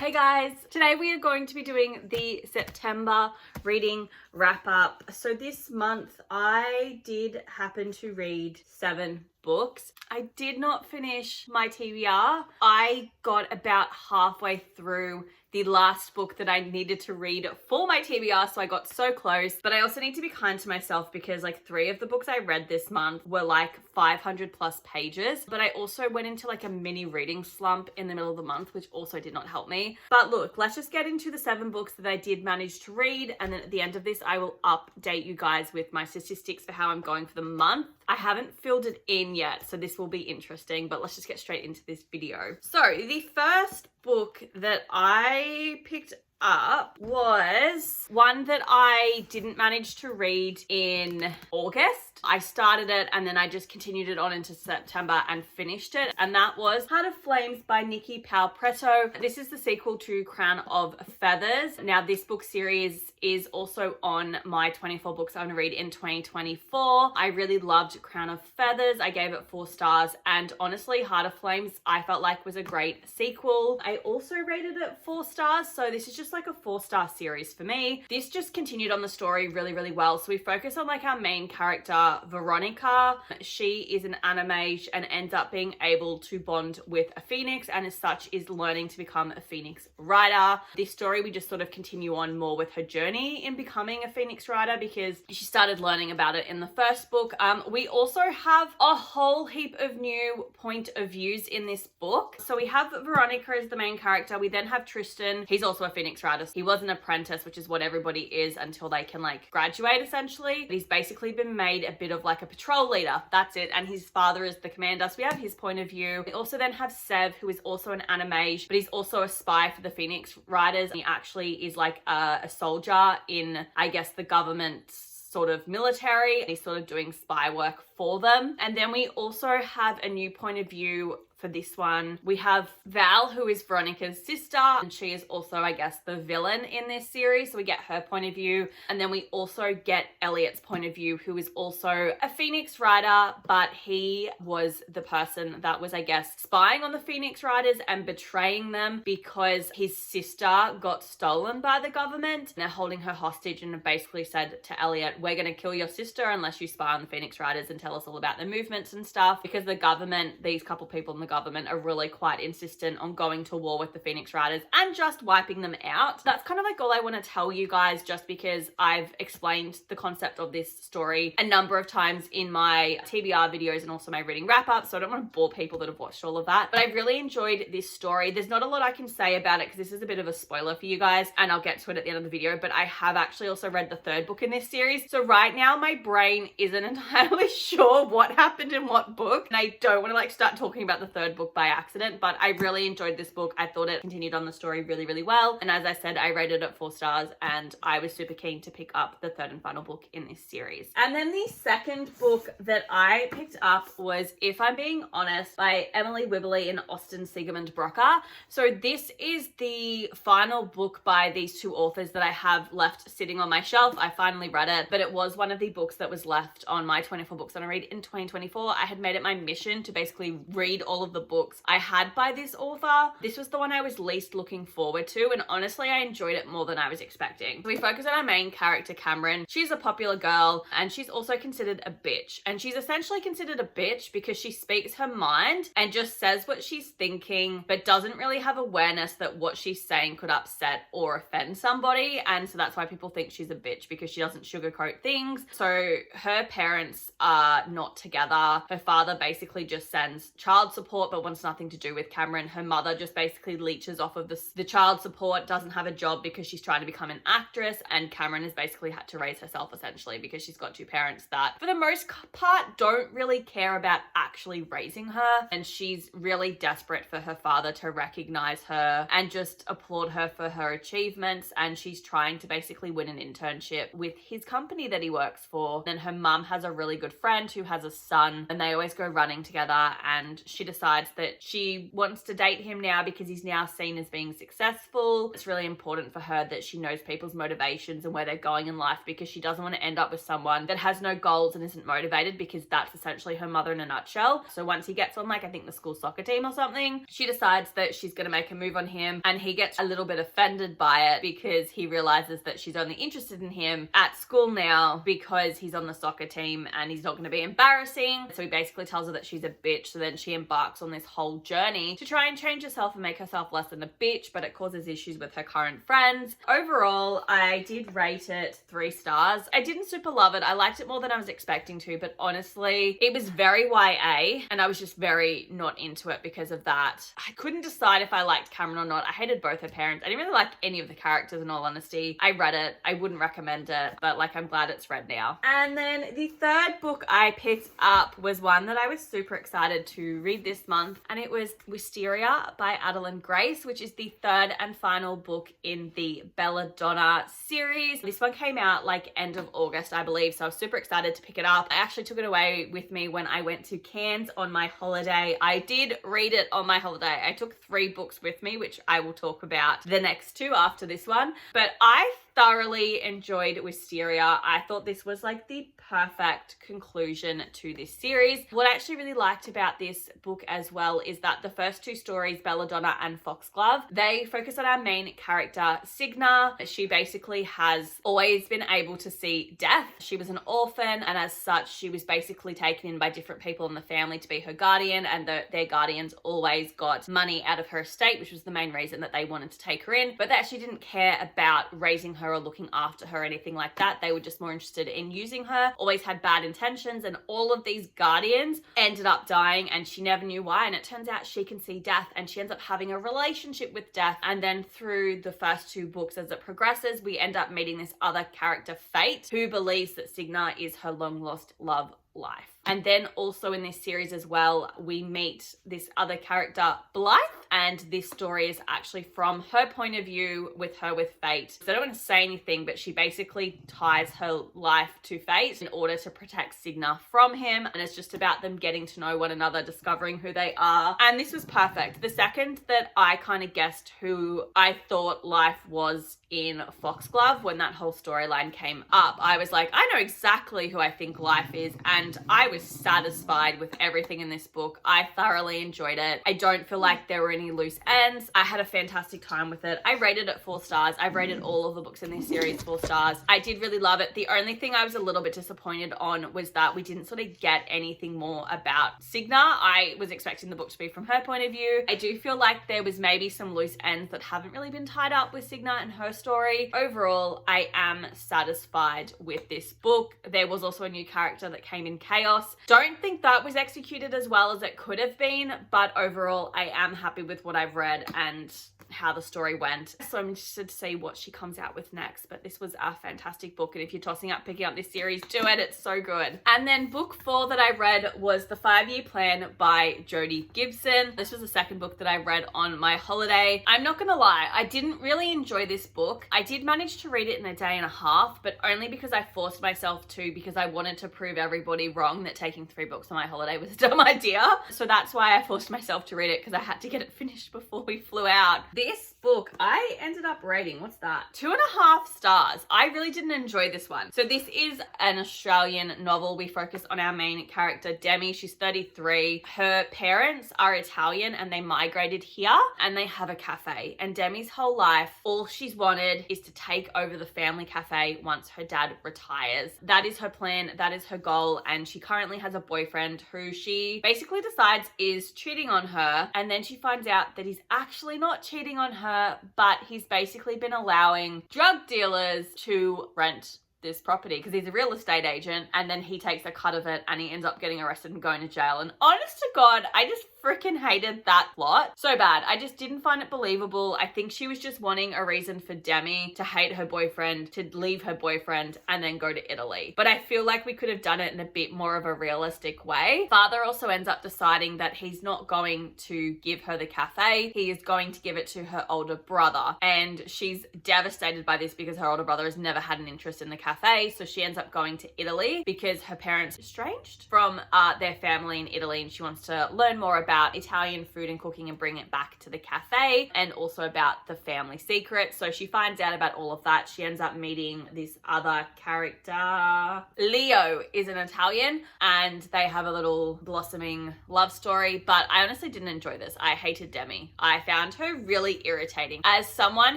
Hey guys, today we are going to be doing the September reading wrap up. So this month I did happen to read 7 books. I did not finish my TBR. I got about halfway through the last book that I needed to read for my TBR, so I got so close. But I also need to be kind to myself because like 3 of the books I read this month were like 500 plus pages. But I also went into like a mini reading slump in the middle of the month, which also did not help me. But look, let's just get into the 7 books that I did manage to read. And then at the end of this, I will update you guys with my statistics for how I'm going for the month. I haven't filled it in yet, so this will be interesting, but let's just get straight into this video. So the first book that I picked up was one that I didn't manage to read in August. I started it and then I just continued it on into September and finished it. And that was Heart of Flames by Nikki Palpretto. This is the sequel to Crown of Feathers. Now this book series is also on my 24 books I want to read in 2024. I really loved Crown of Feathers. I gave it 4 stars. And honestly, Heart of Flames, I felt like was a great sequel. I also rated it 4 stars. So this is just like a 4-star series for me. This just continued on the story really, really well. So we focus on like our main character, Veronica. She is an anime and ends up being able to bond with a phoenix, and as such is learning to become a phoenix rider. This story we just sort of continue on more with her journey in becoming a phoenix rider because she started learning about it in the first book. We also have a whole heap of new point of views in this book. So we have Veronica as the main character. We then have Tristan. He's also a phoenix rider. He was an apprentice, which is what everybody is until they can like graduate essentially. But he's basically been made a bit of like a patrol leader. That's it. And his father is the commander. So we have his point of view. We also then have Sev, who is also an anime, but he's also a spy for the Phoenix Riders. He actually is like a soldier in, I guess, the government sort of military. He's sort of doing spy work for them. And then we also have a new point of view for this one. We have Val, who is Veronica's sister, and she is also, I guess, the villain in this series. So we get her point of view. And then we also get Elliot's point of view, who is also a Phoenix Rider, but he was the person that was, I guess, spying on the Phoenix Riders and betraying them because his sister got stolen by the government. And they're holding her hostage and have basically said to Elliot, we're going to kill your sister unless you spy on the Phoenix Riders and tell us all about their movements and stuff, because the government, these couple people in the government are really quite insistent on going to war with the Phoenix Riders and just wiping them out. That's kind of like all I want to tell you guys, just because I've explained the concept of this story a number of times in my TBR videos and also my reading wrap up, so I don't want to bore people that have watched all of that. But I really enjoyed this story. There's not a lot I can say about it because this is a bit of a spoiler for you guys, and I'll get to it at the end of the video, but I have actually also read the 3rd book in this series. So right now my brain isn't entirely sure what happened in what book, and I don't want to like start talking about the 3rd book by accident, but I really enjoyed this book. I thought it continued on the story really, really well. And as I said, I rated it 4 stars and I was super keen to pick up the 3rd and final book in this series. And then the 2nd book that I picked up was If I'm Being Honest by Emily Wibberley and Austin Siegmund Brocker. So this is the final book by these 2 authors that I have left sitting on my shelf. I finally read it, but it was one of the books that was left on my 24 books that I read in 2024. I had made it my mission to basically read all of the books I had by this author. This was the one I was least looking forward to, and honestly I enjoyed it more than I was expecting. We focus on our main character, Cameron. She's a popular girl and she's also considered a bitch, and she's essentially considered a bitch because she speaks her mind and just says what she's thinking, but doesn't really have awareness that what she's saying could upset or offend somebody. And so that's why people think she's a bitch, because she doesn't sugarcoat things. So her parents are not together. Her father basically just sends child support but wants nothing to do with Cameron. Her mother just basically leeches off of the child support, doesn't have a job because she's trying to become an actress, and Cameron has basically had to raise herself essentially because she's got 2 parents that for the most part don't really care about actually raising her, and she's really desperate for her father to recognize her and just applaud her for her achievements. And she's trying to basically win an internship with his company that he works for. Then her mum has a really good friend who has a son, and they always go running together, and she decides decides that she wants to date him now because he's now seen as being successful. It's really important for her that she knows people's motivations and where they're going in life, because she doesn't want to end up with someone that has no goals and isn't motivated, because that's essentially her mother in a nutshell. So once he gets on, like, I think the school soccer team or something, she decides that she's going to make a move on him, and he gets a little bit offended by it because he realizes that she's only interested in him at school now because he's on the soccer team and he's not going to be embarrassing. So he basically tells her that she's a bitch. So then she embarks on this whole journey to try and change herself and make herself less than a bitch, but it causes issues with her current friends. Overall, I did rate it 3 stars. I didn't super love it. I liked it more than I was expecting to, but honestly, it was very YA and I was just very not into it because of that. I couldn't decide if I liked Cameron or not. I hated both her parents. I didn't really like any of the characters, in all honesty. I read it. I wouldn't recommend it, but like, I'm glad it's read now. And then the third book I picked up was one that I was super excited to read this month, and it was Mysteria by Adeline Grace, which is the third and final book in the Belladonna series. This one came out like end of August, I believe, so I was super excited to pick it up. I actually took it away with me when I went to Cairns on my holiday. I did read it on my holiday. I took 3 books with me, which I will talk about the next 2 after this one, but I thoroughly enjoyed Mysteria. I thought this was like the perfect conclusion to this series. What I actually really liked about this book as well is that the first 2 stories, Belladonna and Foxglove, they focus on our main character, Signa. She basically has always been able to see death. She was an orphan, and as such, she was basically taken in by different people in the family to be her guardian, and their guardians always got money out of her estate, which was the main reason that they wanted to take her in, but they actually didn't care about raising her or looking after her or anything like that. They were just more interested in using her, always had bad intentions, and all of these guardians ended up dying and she never knew why. And it turns out she can see death, and she ends up having a relationship with death. And then through the first 2 books, as it progresses, we end up meeting this other character, Fate, who believes that Signa is her long lost love life. And then also in this series as well, we meet this other character, Blythe, and this story is actually from her point of view with her with Fate. So I don't want to say anything, but she basically ties her life to Fate in order to protect Signa from him, and it's just about them getting to know one another, discovering who they are, and this was perfect. The second that I kind of guessed who I thought life was in Foxglove, when that whole storyline came up, I was like, I know exactly who I think life is, and I was satisfied with everything in this book. I thoroughly enjoyed it. I don't feel like there were any loose ends. I had a fantastic time with it. I rated it 4 stars. I've rated all of the books in this series 4 stars. I did really love it. The only thing I was a little bit disappointed on was that we didn't sort of get anything more about Signa. I was expecting the book to be from her point of view. I do feel like there was maybe some loose ends that haven't really been tied up with Signa and her story. Overall, I am satisfied with this book. There was also a new character that came in, Chaos. Don't think that was executed as well as it could have been, but overall, I am happy with what I've read and how the story went. So I'm interested to see what she comes out with next, but this was a fantastic book, and if you're tossing up picking up this series, do it. It's so good. And then book 4 that I read was The 5-Year Plan by Jodie Gibson. This was the second book that I read on my holiday. I'm not gonna lie, I didn't really enjoy this book. I did manage to read it in a day and a half, but only because I forced myself to, because I wanted to prove everybody wrong that taking 3 books on my holiday was a dumb idea. So that's why I forced myself to read it, because I had to get it finished before we flew out. This book, I ended up rating, what's that? 2.5 stars. I really didn't enjoy this one. So this is an Australian novel. We focus on our main character, Demi. She's 33. Her parents are Italian and they migrated here and they have a cafe. And Demi's whole life, all she's wanted is to take over the family cafe once her dad retires. That is her plan. That is her goal. And she currently has a boyfriend who she basically decides is cheating on her. And then she finds out that he's actually not cheating on her, but he's basically been allowing drug dealers to rent this property because he's a real estate agent, and then he takes a cut of it and he ends up getting arrested and going to jail. And honest to God, I just freaking hated that plot so bad. I just didn't find it believable. I think she was just wanting a reason for Demi to hate her boyfriend, to leave her boyfriend, and then go to Italy. But I feel like we could have done it in a bit more of a realistic way. Father also ends up deciding that he's not going to give her the cafe. He is going to give it to her older brother. And she's devastated by this because her older brother has never had an interest in the cafe. So she ends up going to Italy because her parents are estranged from their family in Italy, and she wants to learn more about about Italian food and cooking and bring it back to the cafe, and also about the family secret. So she finds out about all of that. She ends up meeting this other character. Leo is an Italian and they have a little blossoming love story, but I honestly didn't enjoy this. I hated Demi. I found her really irritating. As someone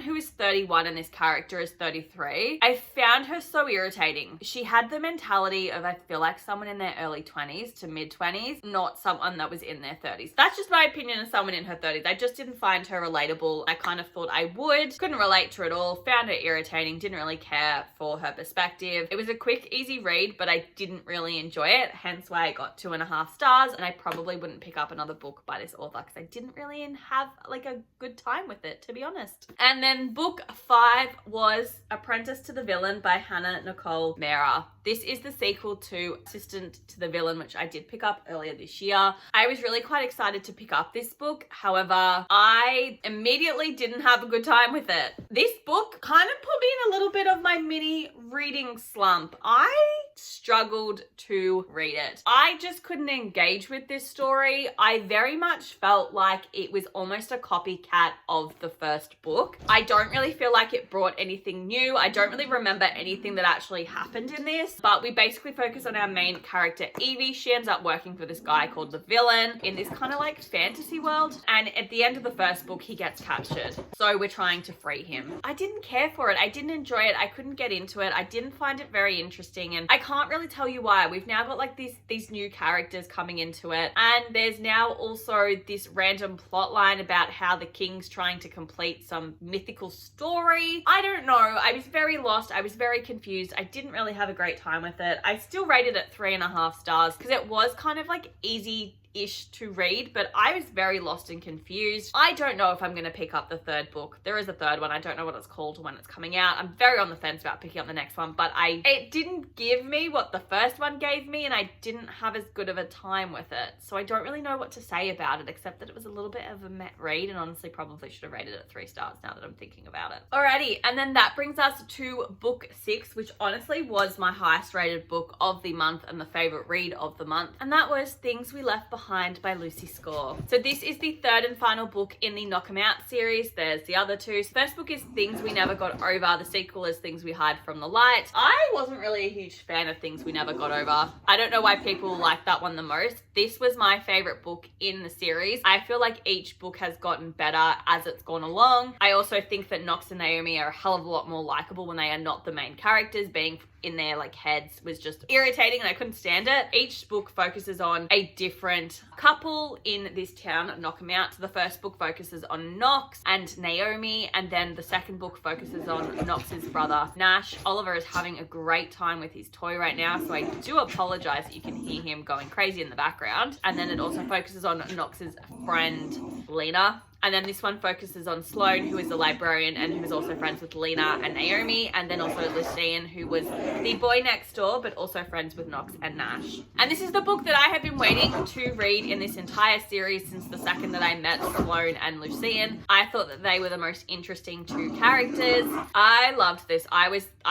who is 31 and this character is 33, I found her so irritating. She had the mentality of, I feel like, someone in their early 20s to mid 20s, not someone that was in their 30s. That's just my opinion of someone in her 30s. I just didn't find her relatable. I kind of thought I would. Couldn't relate to her at all. Found her irritating. Didn't really care for her perspective. It was a quick, easy read, but I didn't really enjoy it. Hence why I got 2.5 stars, and I probably wouldn't pick up another book by this author because I didn't really have like a good time with it, to be honest. And then book 5 was Apprentice to the Villain by Hannah Nicole Mehra. This is the sequel to Assistant to the Villain, which I did pick up earlier this year. I was really quite excited to pick up this book. However, I immediately didn't have a good time with it. This book kind of put me in a little bit of my mini reading slump. I struggled to read it. I just couldn't engage with this story. I very much felt like it was almost a copycat of the first book. I don't really feel like it brought anything new. I don't really remember anything that actually happened in this, but we basically focus on our main character, Evie. She ends up working for this guy called the Villain in this kind of like fantasy world, and at the end of the first book, he gets captured. So we're trying to free him. I didn't care for it. I didn't enjoy it. I couldn't get into it. I didn't find it very interesting, and I can't really tell you why. We've now got like these new characters coming into it, and there's now also this random plot line about how the king's trying to complete some mythical story. I don't know. I was very lost. I was very confused. I didn't really have a great time with it. I still rated it 3.5 stars because it was kind of like easy-ish to read, but I was very lost and confused. I don't know if I'm going to pick up the third book. There is a third one. I don't know what it's called or when it's coming out. I'm very on the fence about picking up the next one, but it didn't give me what the first one gave me, and I didn't have as good of a time with it. So I don't really know what to say about it, except that it was a little bit of a meh read, and honestly probably should have rated it 3 stars now that I'm thinking about it. Alrighty, and then that brings us to book 6, which honestly was my highest rated book of the month and the favorite read of the month, and that was Things We Left Behind by Lucy Score. So this is the third and final book in the Knock 'em Out series. There's the other two. So first book is Things We Never Got Over. The sequel is Things We Hide from the Light. I wasn't really a huge fan of Things We Never Got Over. I don't know why people like that one the most. This was my favorite book in the series. I feel like each book has gotten better as it's gone along. I also think that Knox and Naomi are a hell of a lot more likable when they are not the main characters. Being in their like heads was just irritating and I couldn't stand it. Each book focuses on a different couple in this town, Knock 'em Out. The first book focuses on Knox and Naomi, and then the second book focuses on Knox's brother Nash. Oliver is having a great time with his toy right now, so I do apologize that you can hear him going crazy in the background. And then it also focuses on Knox's friend Lena. And then this one focuses on Sloane, who is a librarian and who is also friends with Lena and Naomi. And then also Lucien, who was the boy next door, but also friends with Knox and Nash. And this is the book that I have been waiting to read in this entire series since the second that I met Sloane and Lucien. I thought that they were the most interesting two characters. I loved this. I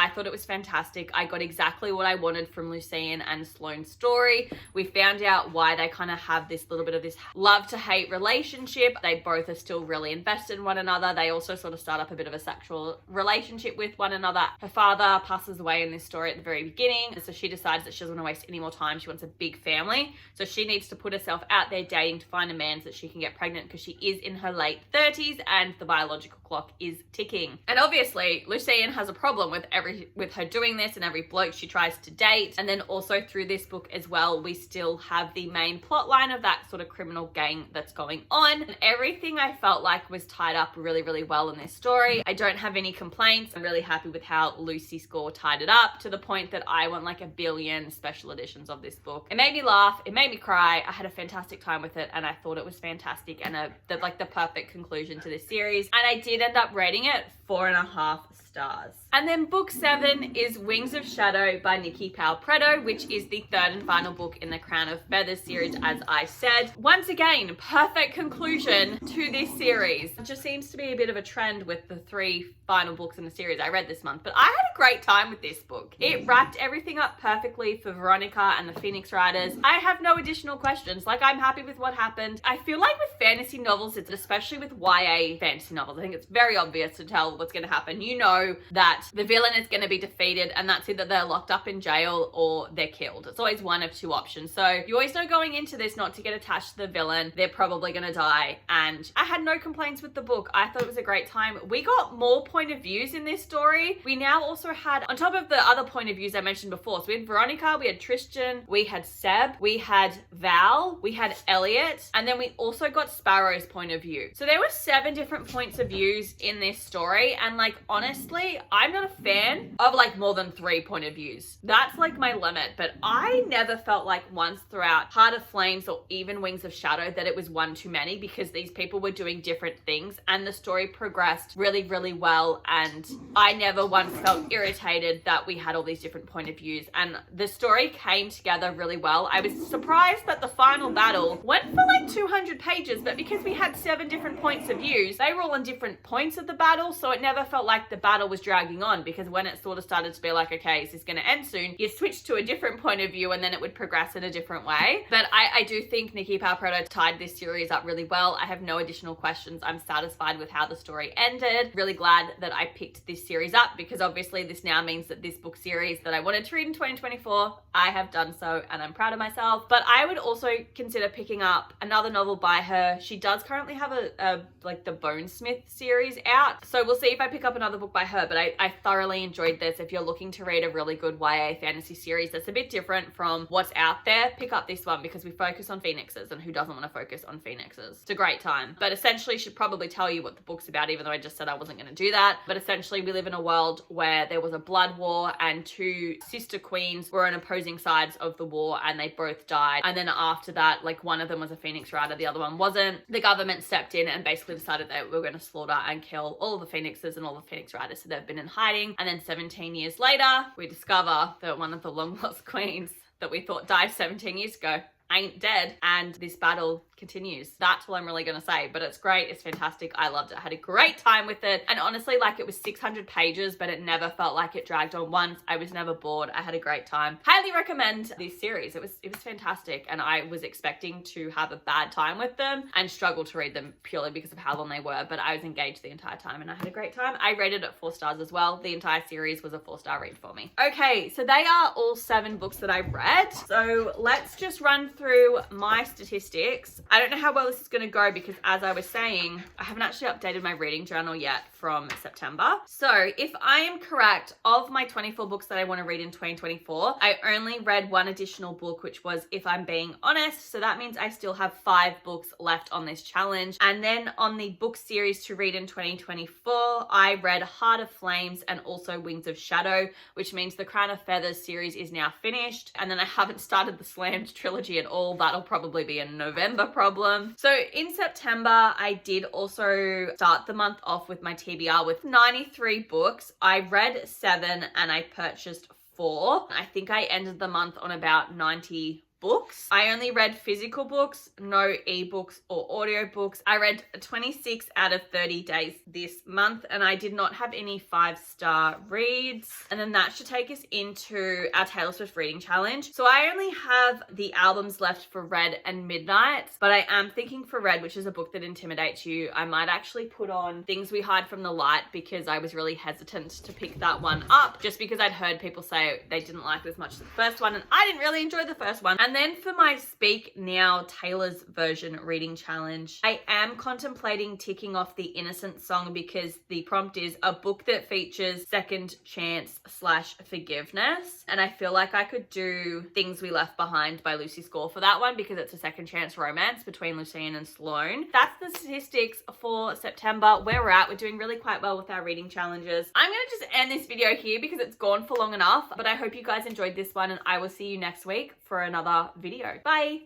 thought it was fantastic. I got exactly what I wanted from Lucien and Sloane's story. We found out why they kind of have this little bit of this love to hate relationship. They both are still really invested in one another. They also sort of start up a bit of a sexual relationship with one another. Her father passes away in this story at the very beginning, so she decides that she doesn't want to waste any more time. She wants a big family, so she needs to put herself out there dating to find a man so that she can get pregnant, because she is in her late 30s and the biological clock is ticking. And obviously Lucien has a problem with her doing this and every bloke she tries to date. And then also through this book as well, we still have the main plot line of that sort of criminal gang that's going on, and everything I felt like was tied up really, really well in this story. I don't have any complaints. I'm really happy with how Lucy Score tied it up, to the point that I want like 1 billion special editions of this book. It made me laugh. It made me cry. I had a fantastic time with it, and I thought it was fantastic and the perfect conclusion to this series. And I did end up rating it 4.5 stars. And then book 7 is Wings of Shadow by Nikki Powell-Preto, which is the third and final book in the Crown of Feathers series, as I said. Once again, perfect conclusion to this series. It just seems to be a bit of a trend with the 3 final books in the series I read this month, but I had a great time with this book. It wrapped everything up perfectly for Veronica and the Phoenix Riders. I have no additional questions. Like, I'm happy with what happened. I feel like with fantasy novels, it's especially with YA fantasy novels, I think it's very obvious to tell what's going to happen. You know that the villain is going to be defeated, and that's either they're locked up in jail or they're killed. It's always one of 2 options. So you always know going into this not to get attached to the villain. They're probably going to die. And I had no complaints with the book. I thought it was a great time. We got more point of views in this story. We now also had, on top of the other point of views I mentioned before, so we had Veronica, we had Tristan, we had Seb, we had Val, we had Elliot, and then we also got Sparrow's point of view. So there were 7 different points of views in this story, and like, honestly, I'm not a fan of like more than 3 point of views. That's like my limit, but I never felt like once throughout Heart of Flames or even Wings of Shadow that it was one too many, because these people were doing different things and the story progressed really, really well, and I never once felt irritated that we had all these different point of views, and the story came together really well. I was surprised that the final battle went for like 200 pages, but because we had 7 different points of views, they were all on different points of the battle, so it never felt like the battle was dragging on, because when it sort of started to be like, okay, is this going to end soon, you'd switch to a different point of view and then it would progress in a different way. But I do think Nikki Powell-Preto tied this series up really well. I have no additional questions. I'm satisfied with how the story ended. Really glad that I picked this series up, because obviously this now means that this book series that I wanted to read in 2024, I have done so, and I'm proud of myself. But I would also consider picking up another novel by her. She does currently have a like the Bonesmith series out, so we'll see if I pick up another book by her. But I thoroughly enjoyed this. If you're looking to read a really good YA fantasy series that's a bit different from what's out there, pick up this one, because we focus on phoenixes, and who doesn't want to focus on phoenixes? It's a great time. But essentially, should probably tell you what the book's about, even though I just said I wasn't going to do that. But essentially, we live in a world where there was a blood war, and 2 sister queens were on opposing sides of the war, and they both died. And then after that, like, one of them was a phoenix rider, the other one wasn't. The government stepped in and basically decided that we were going to slaughter and kill all the phoenixes and all the phoenix riders, so they've been in hiding. And then 17 years later, we discover that one of the long lost queens that we thought died 17 years ago ain't dead, and this battle continues. That's all I'm really gonna say, but it's great. It's fantastic. I loved it. I had a great time with it, and honestly, like, it was 600 pages, but it never felt like it dragged on once. I was never bored. I had a great time. Highly recommend this series. It was fantastic, and I was expecting to have a bad time with them and struggle to read them purely because of how long they were, but I was engaged the entire time and I had a great time. I rated it 4 stars as well. The entire series was a 4-star read for me. Okay, so they are all 7 books that I read. So let's just run through my statistics. I don't know how well this is going to go, because as I was saying, I haven't actually updated my reading journal yet from September. So if I am correct, of my 24 books that I want to read in 2024, I only read 1 additional book, which was If I'm Being Honest. So that means I still have 5 books left on this challenge. And then on the book series to read in 2024, I read Heart of Flames and also Wings of Shadow, which means the Crown of Feathers series is now finished. And then I haven't started the Slammed trilogy at all. That'll probably be a November problem. So in September, I did also start the month off with my TBR with 93 books. I read 7 and I purchased 4. I think I ended the month on about 90 books. I only read physical books, no ebooks or audiobooks. I read 26 out of 30 days this month, and I did not have any 5-star reads. And then that should take us into our Taylor Swift reading challenge. So I only have the albums left for Red and Midnight, but I am thinking for Red, which is a book that intimidates you, I might actually put on Things We Hide from the Light, because I was really hesitant to pick that one up, just because I'd heard people say they didn't like it as much as the first one, and I didn't really enjoy the first one. And then for my Speak Now Taylor's version reading challenge, I am contemplating ticking off the Innocent song, because the prompt is a book that features second chance / forgiveness. And I feel like I could do Things We Left Behind by Lucy Score for that one, because it's a second chance romance between Lucien and Sloane. That's the statistics for September, where we're at. We're doing really quite well with our reading challenges. I'm going to just end this video here because it's gone for long enough, but I hope you guys enjoyed this one, and I will see you next week for another video. Bye.